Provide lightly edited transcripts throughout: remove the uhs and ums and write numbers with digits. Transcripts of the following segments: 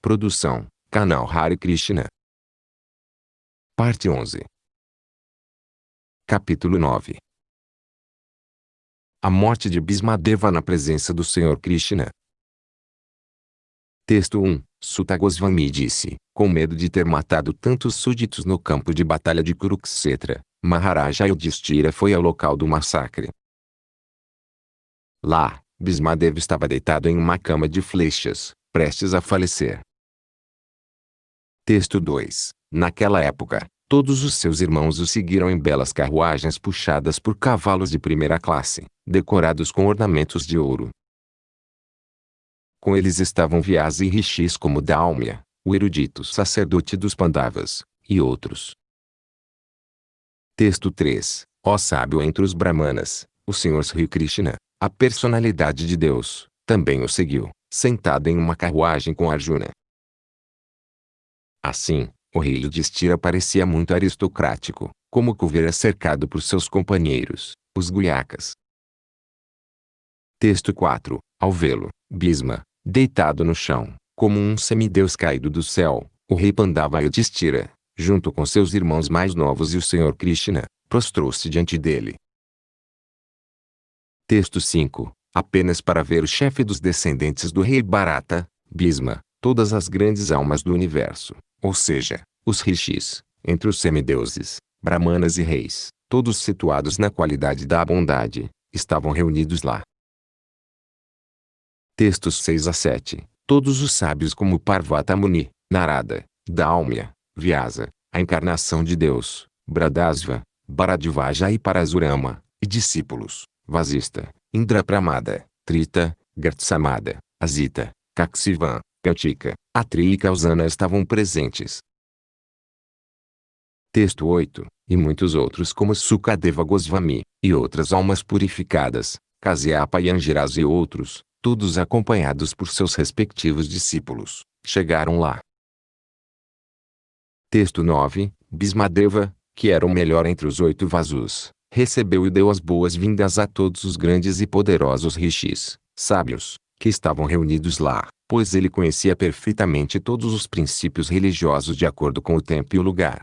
Produção, Canal Hare Krishna. Parte 11. Capítulo 9. A morte de Bhismadeva na presença do Senhor Krishna. Texto 1. Suta Goswami disse, com medo de ter matado tantos súditos no campo de batalha de Kuruksetra, Maharaja Yudhishthira foi ao local do massacre. Lá, Bhismadeva estava deitado em uma cama de flechas, prestes a falecer. Texto 2. Naquela época, todos os seus irmãos o seguiram em belas carruagens puxadas por cavalos de primeira classe, decorados com ornamentos de ouro. Com eles estavam Vyasa e Rishis como Dalmya, o erudito sacerdote dos Pandavas, e outros. Texto 3. Ó sábio entre os Brahmanas, o Senhor Sri Krishna, a personalidade de Deus, também o seguiu, sentado em uma carruagem com Arjuna. Assim, o rei Yudhishthira parecia muito aristocrático, como Kuvera cercado por seus companheiros, os Guyakas. Texto 4. Ao vê-lo, Bhisma, deitado no chão, como um semideus caído do céu, o rei Pandava Yudhishthira, junto com seus irmãos mais novos e o Senhor Krishna, prostrou-se diante dele. Texto 5. Apenas para ver o chefe dos descendentes do rei Bharata, Bhisma, todas as grandes almas do universo, ou seja, os rishis, entre os semideuses, brahmanas e reis, todos situados na qualidade da bondade, estavam reunidos lá. Textos 6 a 7. Todos os sábios como Parvata Muni, Narada, Dalmya, Vyasa, a encarnação de Deus, Bradasva, Bharadvaja e Parasurama, e discípulos, Vasista, Indrapramada, Trita, Gartsamada, Asita, Kaksivan, Kautika, Atri e Kausana estavam presentes. Texto 8. E muitos outros como Sukadeva Goswami, e outras almas purificadas, Kasyapa e Angiras e outros, todos acompanhados por seus respectivos discípulos, chegaram lá. Texto 9. Bhismadeva, que era o melhor entre os 8 Vasus, recebeu e deu as boas-vindas a todos os grandes e poderosos rishis, sábios, que estavam reunidos lá, pois ele conhecia perfeitamente todos os princípios religiosos de acordo com o tempo e o lugar.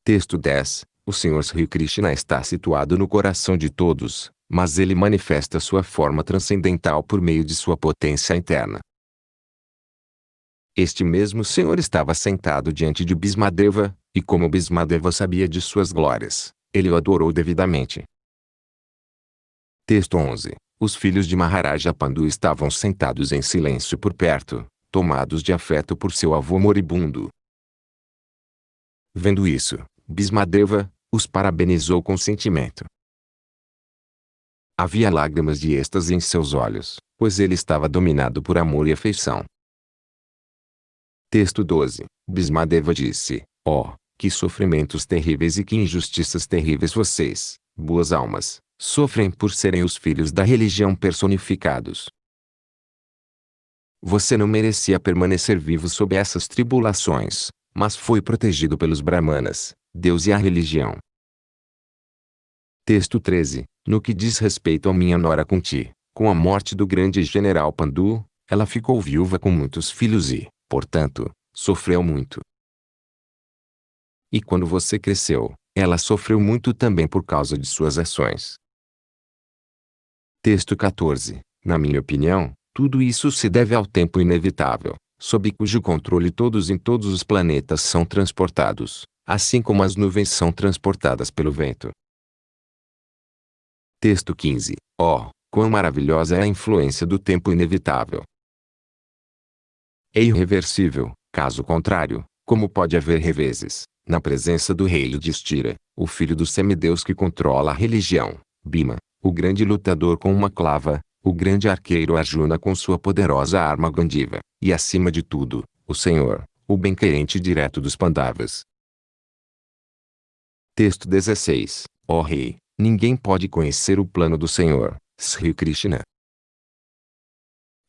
Texto 10. O Senhor Sri Krishna está situado no coração de todos, mas ele manifesta sua forma transcendental por meio de sua potência interna. Este mesmo Senhor estava sentado diante de Bhismadeva, e como Bhismadeva sabia de suas glórias, ele o adorou devidamente. Texto 11. Os filhos de Maharaja Pandu estavam sentados em silêncio por perto, tomados de afeto por seu avô moribundo. Vendo isso, Bhismadeva os parabenizou com sentimento. Havia lágrimas de êxtase em seus olhos, pois ele estava dominado por amor e afeição. Texto 12. Bhismadeva disse, ó, que sofrimentos terríveis e que injustiças terríveis vocês, boas almas, sofrem por serem os filhos da religião personificados. Você não merecia permanecer vivo sob essas tribulações, mas foi protegido pelos Brahmanas, Deus e a religião. Texto 13. No que diz respeito a minha nora Kunti, com a morte do grande general Pandu, ela ficou viúva com muitos filhos e, portanto, sofreu muito. E quando você cresceu, ela sofreu muito também por causa de suas ações. Texto 14. Na minha opinião, tudo isso se deve ao tempo inevitável, sob cujo controle todos em todos os planetas são transportados, assim como as nuvens são transportadas pelo vento. Texto 15. Ó, quão maravilhosa é a influência do tempo inevitável. É irreversível, caso contrário, como pode haver reveses, na presença do rei Yudhishthira, o filho do semideus que controla a religião, Bhima, o grande lutador com uma clava, o grande arqueiro Arjuna com sua poderosa arma Gandiva, e acima de tudo, o Senhor, o bem-querente direto dos Pandavas. Texto 16. Ó rei, ninguém pode conhecer o plano do Senhor, Sri Krishna.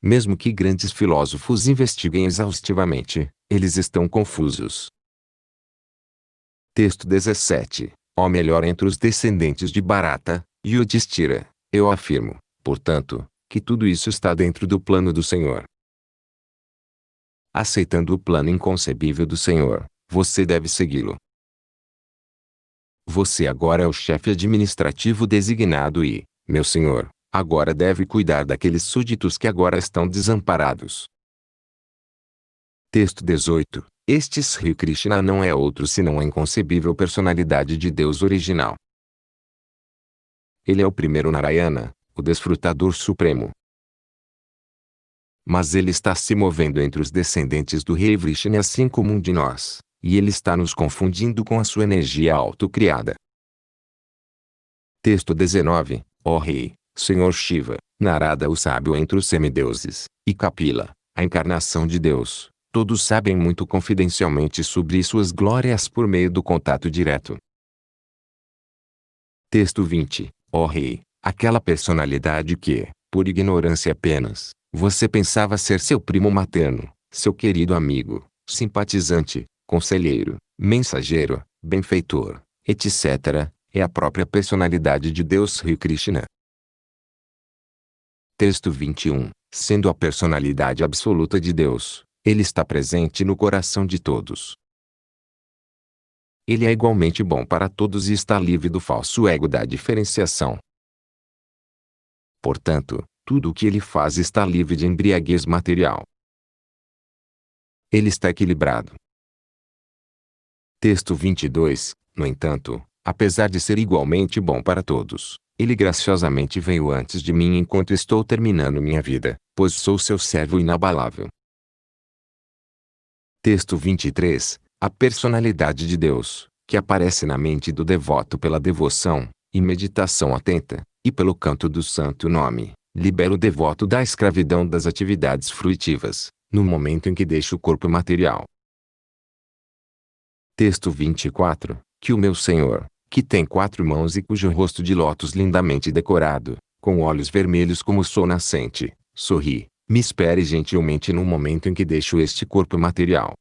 Mesmo que grandes filósofos investiguem exaustivamente, eles estão confusos. Texto 17. Ó melhor entre os descendentes de Bharata, Yudhishthira, eu afirmo, portanto, que tudo isso está dentro do plano do Senhor. aceitando o plano inconcebível do Senhor, você deve segui-lo. Você agora é o chefe administrativo designado e, meu senhor, agora deve cuidar daqueles súditos que agora estão desamparados. Texto 18. Este Sri Krishna não é outro senão a inconcebível personalidade de Deus original. Ele é o primeiro Narayana, o desfrutador supremo. Mas ele está se movendo entre os descendentes do rei Vrishni assim como um de nós, e ele está nos confundindo com a sua energia autocriada. Texto 19. Ó rei, Senhor Shiva, Narada o sábio entre os semideuses, e Kapila, a encarnação de Deus, todos sabem muito confidencialmente sobre suas glórias por meio do contato direto. Texto 20. Ó rei, aquela personalidade que, por ignorância apenas, você pensava ser seu primo materno, seu querido amigo, simpatizante, conselheiro, mensageiro, benfeitor, etc., é a própria personalidade de Deus Sri Krishna. Texto 21. Sendo a personalidade absoluta de Deus, ele está presente no coração de todos. Ele é igualmente bom para todos e está livre do falso ego da diferenciação. Portanto, tudo o que ele faz está livre de embriaguez material. Ele está equilibrado. Texto 22. No entanto, apesar de ser igualmente bom para todos, ele graciosamente veio antes de mim enquanto estou terminando minha vida, pois sou seu servo inabalável. Texto 23. A personalidade de Deus, que aparece na mente do devoto pela devoção e meditação atenta, e pelo canto do santo nome, libera o devoto da escravidão das atividades fruitivas, no momento em que deixa o corpo material. Texto 24. Que o meu Senhor, que tem 4 mãos e cujo rosto de lótus lindamente decorado, com olhos vermelhos como o sol nascente, sorri, me espere gentilmente no momento em que deixo este corpo material.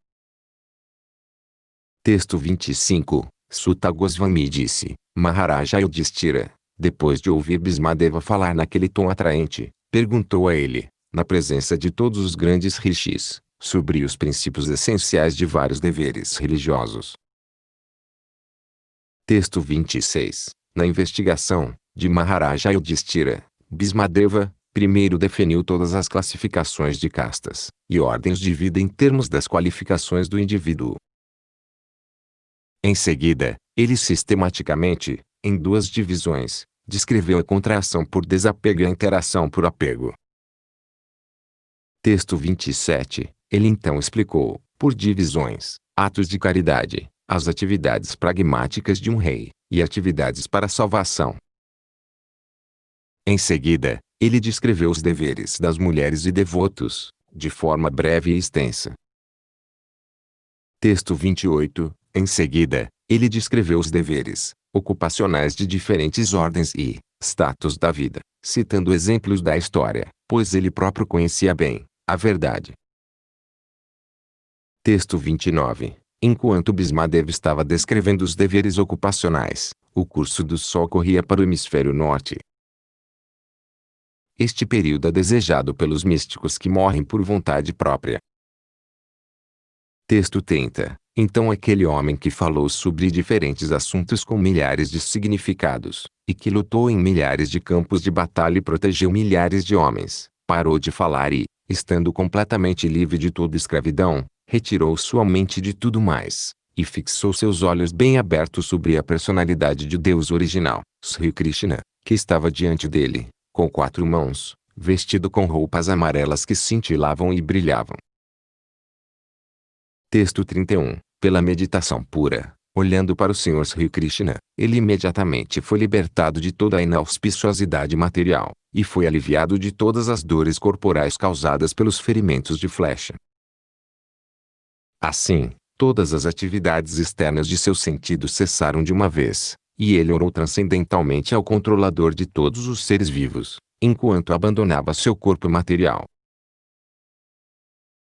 Texto 25. Sutta Goswami disse, Maharaja Yudhishthira, depois de ouvir Bhismadeva falar naquele tom atraente, perguntou a ele, na presença de todos os grandes rishis, sobre os princípios essenciais de vários deveres religiosos. Texto 26. Na investigação, de Maharaja Yudhishthira, Bhismadeva, primeiro definiu todas as classificações de castas e ordens de vida em termos das qualificações do indivíduo. Em seguida, ele sistematicamente, em 2 divisões, descreveu a contração por desapego e a interação por apego. Texto 27. Ele então explicou, por divisões, atos de caridade, as atividades pragmáticas de um rei, e atividades para a salvação. Em seguida, ele descreveu os deveres das mulheres e devotos, de forma breve e extensa. Texto 28. Em seguida, ele descreveu os deveres ocupacionais de diferentes ordens e status da vida, citando exemplos da história, pois ele próprio conhecia bem a verdade. Texto 29. Enquanto Bhismadeva estava descrevendo os deveres ocupacionais, o curso do Sol corria para o hemisfério norte. Este período é desejado pelos místicos que morrem por vontade própria. Texto 30. Então aquele homem que falou sobre diferentes assuntos com milhares de significados, e que lutou em milhares de campos de batalha e protegeu milhares de homens, parou de falar e, estando completamente livre de toda escravidão, retirou sua mente de tudo mais, e fixou seus olhos bem abertos sobre a personalidade de Deus original, Sri Krishna, que estava diante dele, com 4 mãos, vestido com roupas amarelas que cintilavam e brilhavam. Texto 31. Pela meditação pura, olhando para o Senhor Sri Krishna, ele imediatamente foi libertado de toda a inauspiciosidade material, e foi aliviado de todas as dores corporais causadas pelos ferimentos de flecha. Assim, todas as atividades externas de seus sentidos cessaram de uma vez, e ele orou transcendentalmente ao controlador de todos os seres vivos, enquanto abandonava seu corpo material.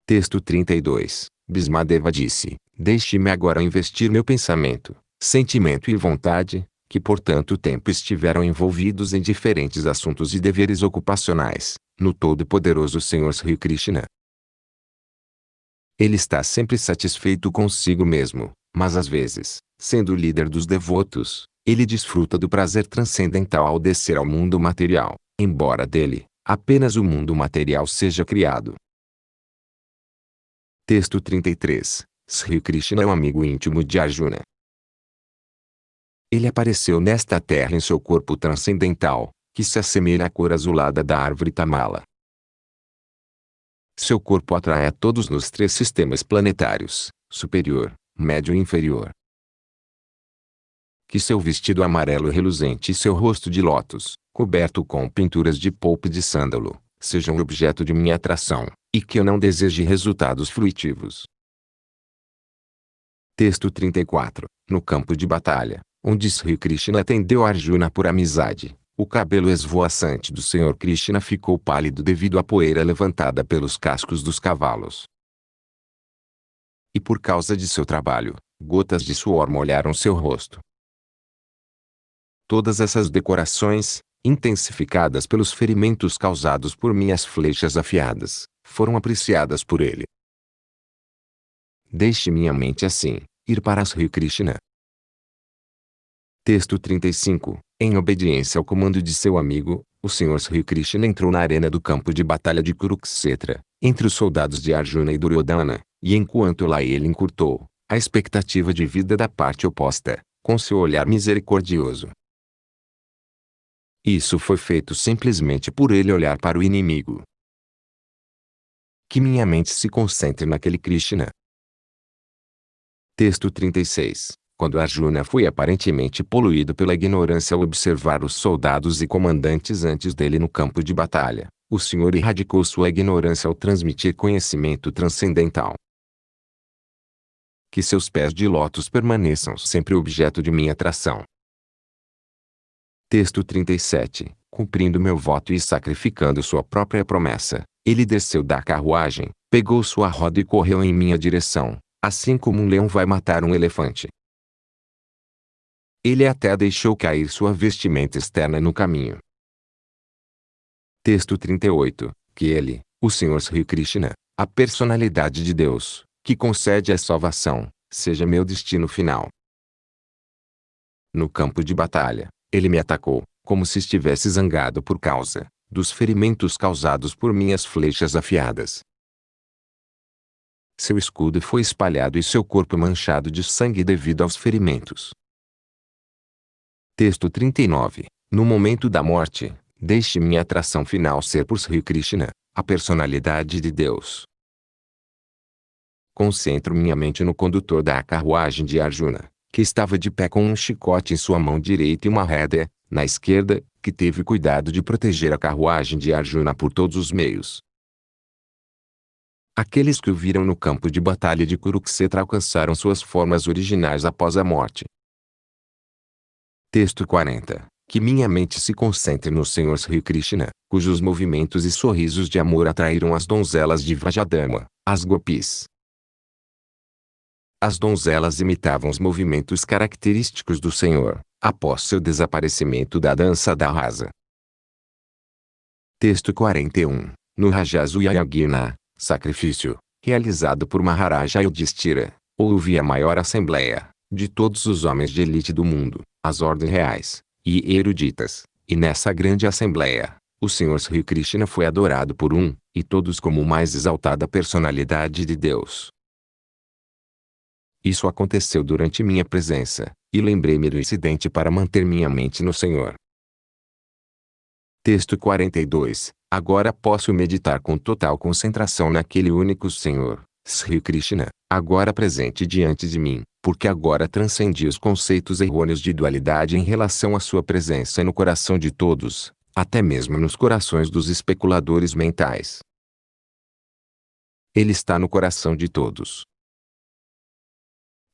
Texto 32. Bhismadeva disse, deixe-me agora investir meu pensamento, sentimento e vontade, que por tanto tempo estiveram envolvidos em diferentes assuntos e deveres ocupacionais, no Todo-Poderoso Senhor Sri Krishna. Ele está sempre satisfeito consigo mesmo, mas às vezes, sendo o líder dos devotos, ele desfruta do prazer transcendental ao descer ao mundo material, embora dele, apenas o mundo material seja criado. Texto 33. Sri Krishna é um amigo íntimo de Arjuna. Ele apareceu nesta terra em seu corpo transcendental, que se assemelha à cor azulada da árvore tamala. Seu corpo atrai a todos nos 3 sistemas planetários, superior, médio e inferior. Que seu vestido amarelo reluzente e seu rosto de lótus, coberto com pinturas de polpa de sândalo, sejam objeto de minha atração, e que eu não deseje resultados fruitivos. Texto 34. No campo de batalha, onde Sri Krishna atendeu Arjuna por amizade, o cabelo esvoaçante do Senhor Krishna ficou pálido devido à poeira levantada pelos cascos dos cavalos. E por causa de seu trabalho, gotas de suor molharam seu rosto. Todas essas decorações, intensificadas pelos ferimentos causados por minhas flechas afiadas, foram apreciadas por ele. Deixe minha mente assim, ir para Sri Krishna. Texto 35. Em obediência ao comando de seu amigo, o Senhor Sri Krishna entrou na arena do campo de batalha de Kuruksetra, entre os soldados de Arjuna e Duryodhana, e enquanto lá ele encurtou a expectativa de vida da parte oposta, com seu olhar misericordioso. Isso foi feito simplesmente por ele olhar para o inimigo. Que minha mente se concentre naquele Krishna. Texto 36. Quando Arjuna foi aparentemente poluído pela ignorância ao observar os soldados e comandantes antes dele no campo de batalha, o Senhor erradicou sua ignorância ao transmitir conhecimento transcendental. Que seus pés de lótus permaneçam sempre objeto de minha atração. Texto 37. Cumprindo meu voto e sacrificando sua própria promessa, ele desceu da carruagem, pegou sua roda e correu em minha direção, assim como um leão vai matar um elefante. Ele até deixou cair sua vestimenta externa no caminho. Texto 38. Que ele, o Senhor Sri Krishna, a personalidade de Deus, que concede a salvação, seja meu destino final. No campo de batalha, ele me atacou, como se estivesse zangado por causa dos ferimentos causados por minhas flechas afiadas. Seu escudo foi espalhado e seu corpo manchado de sangue devido aos ferimentos. Texto 39. No momento da morte, deixe minha atração final ser por Sri Krishna, a personalidade de Deus. Concentro minha mente no condutor da carruagem de Arjuna, que estava de pé com um chicote em sua mão direita e uma rédea, na esquerda, que teve cuidado de proteger a carruagem de Arjuna por todos os meios. Aqueles que o viram no campo de batalha de Kuruksetra alcançaram suas formas originais após a morte. Texto 40. Que minha mente se concentre no Senhor Sri Krishna, cujos movimentos e sorrisos de amor atraíram as donzelas de Vrajadama, as gopis. As donzelas imitavam os movimentos característicos do Senhor, após seu desaparecimento da dança da rasa. Texto 41. No Rajasu Yajna, sacrifício, realizado por Maharaja Yudhishthira, houve a maior assembleia, de todos os homens de elite do mundo, as ordens reais, e eruditas, e nessa grande assembleia, o Senhor Sri Krishna foi adorado por e todos como o mais exaltada personalidade de Deus. Isso aconteceu durante minha presença, e lembrei-me do incidente para manter minha mente no Senhor. Texto 42. Agora posso meditar com total concentração naquele único Senhor, Sri Krishna, agora presente diante de mim, porque agora transcendi os conceitos errôneos de dualidade em relação à sua presença no coração de todos, até mesmo nos corações dos especuladores mentais. Ele está no coração de todos.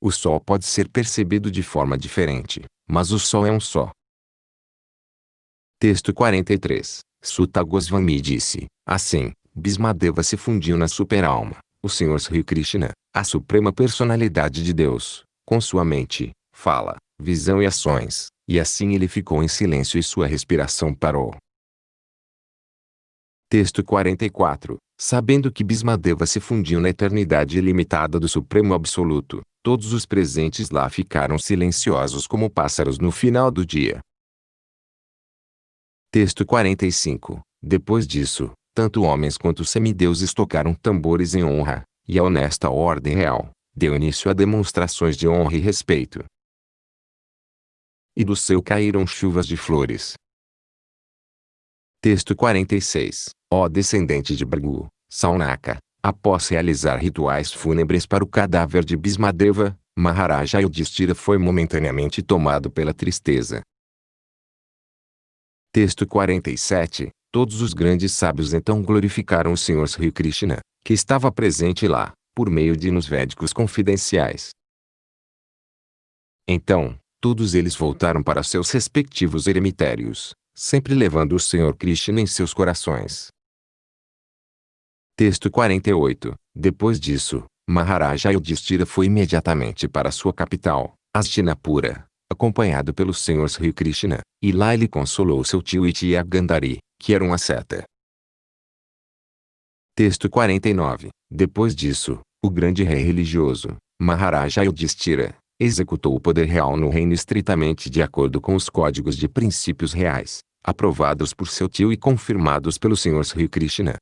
O Sol pode ser percebido de forma diferente, mas o Sol é um só. Texto 43. Sutta Goswami disse, assim, Bhismadeva se fundiu na super-alma, o Senhor Sri Krishna, a suprema personalidade de Deus, com sua mente, fala, visão e ações, e assim ele ficou em silêncio e sua respiração parou. Texto 44. Sabendo que Bhismadeva se fundiu na eternidade ilimitada do Supremo Absoluto, todos os presentes lá ficaram silenciosos como pássaros no final do dia. Texto 45. Depois disso, tanto homens quanto semideuses tocaram tambores em honra, e a honesta ordem real deu início a demonstrações de honra e respeito. E do céu caíram chuvas de flores. Texto 46. Ó descendente de Bhrigu, Saunaka, após realizar rituais fúnebres para o cadáver de Bhismadeva, Maharaja Yudhishthira foi momentaneamente tomado pela tristeza. Texto 47. Todos os grandes sábios então glorificaram o Senhor Sri Krishna, que estava presente lá, por meio de hinos védicos confidenciais. Então, todos eles voltaram para seus respectivos eremitérios, sempre levando o Senhor Krishna em seus corações. Texto 48. Depois disso, Maharaja Yudhishthira foi imediatamente para sua capital, Hastinapura, acompanhado pelo Senhor Sri Krishna, e lá ele consolou seu tio e tia Gandhari, que era um asceta. Texto 49. Depois disso, o grande rei religioso, Maharaja Yudhishthira, executou o poder real no reino estritamente de acordo com os códigos de princípios reais, aprovados por seu tio e confirmados pelo Senhor Sri Krishna.